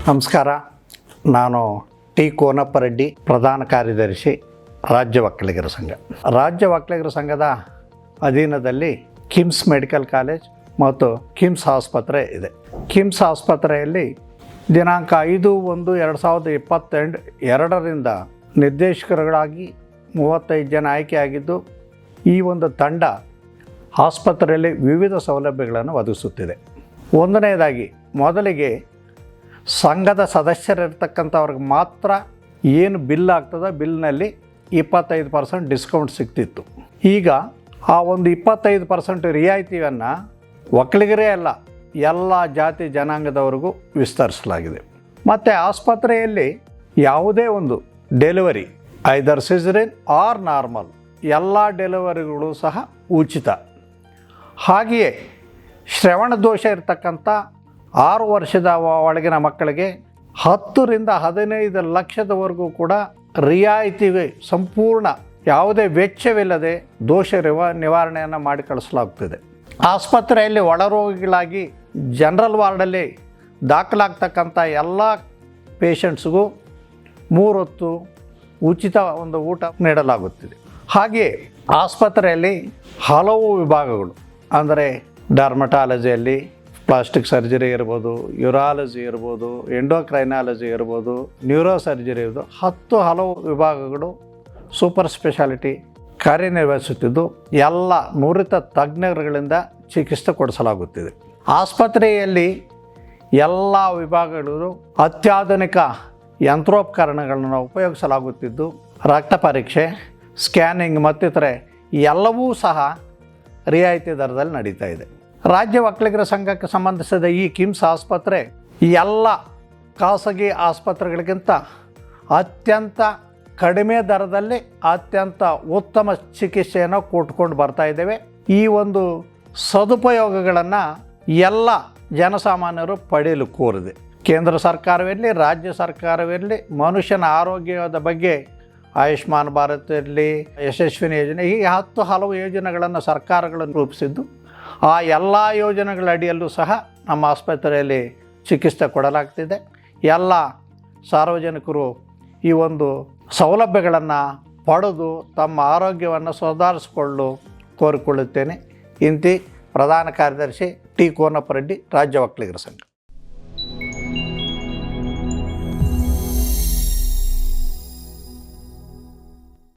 ನಮಸ್ಕಾರ. ನಾನು ಟಿ ಕೋನಪ್ಪರೆಡ್ಡಿ, ಪ್ರಧಾನ ಕಾರ್ಯದರ್ಶಿ, ರಾಜ್ಯ ಒಕ್ಕಲಿಗರ ಸಂಘ. ರಾಜ್ಯ ಒಕ್ಕಲಿಗರ ಸಂಘದ ಅಧೀನದಲ್ಲಿ ಕಿಮ್ಸ್ ಮೆಡಿಕಲ್ ಕಾಲೇಜ್ ಮತ್ತು ಕಿಮ್ಸ್ ಆಸ್ಪತ್ರೆ ಇದೆ. ಕಿಮ್ಸ್ ಆಸ್ಪತ್ರೆಯಲ್ಲಿ ದಿನಾಂಕ 5/1/2022 ನಿರ್ದೇಶಕರುಗಳಾಗಿ 35 ಜನ ಆಯ್ಕೆಯಾಗಿದ್ದು, ಈ ಒಂದು ತಂಡ ಆಸ್ಪತ್ರೆಯಲ್ಲಿ ವಿವಿಧ ಸೌಲಭ್ಯಗಳನ್ನು ಒದಗಿಸುತ್ತಿದೆ. ಒಂದನೇದಾಗಿ, ಮೊದಲಿಗೆ ಸಂಘದ ಸದಸ್ಯರಿರ್ತಕ್ಕಂಥವ್ರಿಗೆ ಮಾತ್ರ ಏನು ಬಿಲ್ ಆಗ್ತದೆ, ಬಿಲ್ನಲ್ಲಿ 25% ಡಿಸ್ಕೌಂಟ್ ಸಿಗ್ತಿತ್ತು. ಈಗ ಆ ಒಂದು 25% ರಿಯಾಯಿತಿಯನ್ನು ಒಕ್ಕಲಿಗರೇ ಅಲ್ಲ, ಎಲ್ಲ ಜಾತಿ ಜನಾಂಗದವರಿಗೂ ವಿಸ್ತರಿಸಲಾಗಿದೆ. ಮತ್ತು ಆಸ್ಪತ್ರೆಯಲ್ಲಿ ಯಾವುದೇ ಒಂದು ಡೆಲಿವರಿ, ಐದರ್ ಸಿಸರಿನ್ ಆರ್ ನಾರ್ಮಲ್, ಎಲ್ಲ ಡೆಲಿವರಿಗಳು ಸಹ ಉಚಿತ. ಹಾಗೆಯೇ ಶ್ರವಣ ದೋಷ ಇರತಕ್ಕಂಥ 6 ವರ್ಷದ ಒಳಗಿನ ಮಕ್ಕಳಿಗೆ 10ರಿಂದ 15 ಲಕ್ಷದವರೆಗೂ ಕೂಡ ರಿಯಾಯಿತಿ, ಸಂಪೂರ್ಣ ಯಾವುದೇ ವೆಚ್ಚವಿಲ್ಲದೆ ದೋಷ ನಿವಾರಣೆಯನ್ನು ಮಾಡಿ ಕಳಿಸಲಾಗುತ್ತಿದೆ. ಆಸ್ಪತ್ರೆಯಲ್ಲಿ ಒಳರೋಗಿಗಳಾಗಿ ಜನರಲ್ ವಾರ್ಡಲ್ಲಿ ದಾಖಲಾಗ್ತಕ್ಕಂಥ ಎಲ್ಲ ಪೇಷಂಟ್ಸ್ಗೂ 3 ಹೊತ್ತು ಉಚಿತ ಒಂದು ಊಟ ನೀಡಲಾಗುತ್ತಿದೆ. ಹಾಗೆಯೇ ಆಸ್ಪತ್ರೆಯಲ್ಲಿ ಹಲವು ವಿಭಾಗಗಳು, ಅಂದರೆ ಡರ್ಮಟಾಲಜಿಯಲ್ಲಿ ಪ್ಲಾಸ್ಟಿಕ್ ಸರ್ಜರಿ ಇರ್ಬೋದು, ಯೂರಾಲಜಿ ಇರ್ಬೋದು, ಎಂಡೋಕ್ರೈನಾಲಜಿ ಇರ್ಬೋದು, ನ್ಯೂರೋ ಸರ್ಜರಿ ಇರ್ಬೋದು, ಹಲವು ವಿಭಾಗಗಳು ಸೂಪರ್ ಸ್ಪೆಷಾಲಿಟಿ ಕಾರ್ಯನಿರ್ವಹಿಸುತ್ತಿದ್ದು, ಎಲ್ಲ ನುರಿತ ತಜ್ಞರುಗಳಿಂದ ಚಿಕಿತ್ಸೆ ಕೊಡಿಸಲಾಗುತ್ತಿದೆ. ಆಸ್ಪತ್ರೆಯಲ್ಲಿ ಎಲ್ಲ ವಿಭಾಗಗಳು ಅತ್ಯಾಧುನಿಕ ಯಂತ್ರೋಪಕರಣಗಳನ್ನು ಉಪಯೋಗಿಸಲಾಗುತ್ತಿದ್ದು, ರಕ್ತ ಪರೀಕ್ಷೆ, ಸ್ಕ್ಯಾನಿಂಗ್ ಮತ್ತಿತರೆ ಎಲ್ಲವೂ ಸಹ ರಿಯಾಯಿತಿ ದರದಲ್ಲಿ ನಡೀತಾ ಇದೆ. ರಾಜ್ಯ ಒಕ್ಕಲಿಗರ ಸಂಘಕ್ಕೆ ಸಂಬಂಧಿಸಿದ ಈ ಕಿಮ್ಸ್ ಆಸ್ಪತ್ರೆ ಎಲ್ಲ ಖಾಸಗಿ ಆಸ್ಪತ್ರೆಗಳಿಗಿಂತ ಅತ್ಯಂತ ಕಡಿಮೆ ದರದಲ್ಲಿ ಅತ್ಯಂತ ಉತ್ತಮ ಚಿಕಿತ್ಸೆಯನ್ನು ಕೊಟ್ಕೊಂಡು ಬರ್ತಾ ಇದ್ದೇವೆ. ಈ ಒಂದು ಸದುಪಯೋಗಗಳನ್ನು ಎಲ್ಲ ಜನಸಾಮಾನ್ಯರು ಪಡೆಯಲು ಕೋರಿದೆ. ಕೇಂದ್ರ ಸರ್ಕಾರವಿರಲಿ, ರಾಜ್ಯ ಸರ್ಕಾರವಿರಲಿ, ಮನುಷ್ಯನ ಆರೋಗ್ಯದ ಬಗ್ಗೆ ಆಯುಷ್ಮಾನ್ ಭಾರತ್ ಇರಲಿ, ಯಶಸ್ವಿನಿ ಯೋಜನೆ, ಹೀಗೆ ಹಲವು ಯೋಜನೆಗಳನ್ನು ಸರ್ಕಾರಗಳನ್ನು ರೂಪಿಸಿದ್ದು, ಆ ಎಲ್ಲ ಯೋಜನೆಗಳ ಅಡಿಯಲ್ಲೂ ಸಹ ನಮ್ಮ ಆಸ್ಪತ್ರೆಯಲ್ಲಿ ಚಿಕಿತ್ಸೆ ಕೊಡಲಾಗ್ತಿದೆ. ಎಲ್ಲ ಸಾರ್ವಜನಿಕರು ಈ ಒಂದು ಸೌಲಭ್ಯಗಳನ್ನು ಪಡೆದು ತಮ್ಮ ಆರೋಗ್ಯವನ್ನು ಸುಧಾರಿಸಿಕೊಳ್ಳಲು ಕೋರಿಕೊಳ್ಳುತ್ತೇನೆ. ಇಂತಿ ಪ್ರಧಾನ ಕಾರ್ಯದರ್ಶಿ ಟಿ ಕೋನಪ್ಪರೆಡ್ಡಿ, ರಾಜ್ಯ ಒಕ್ಕಲಿಗರ ಸಂಘ.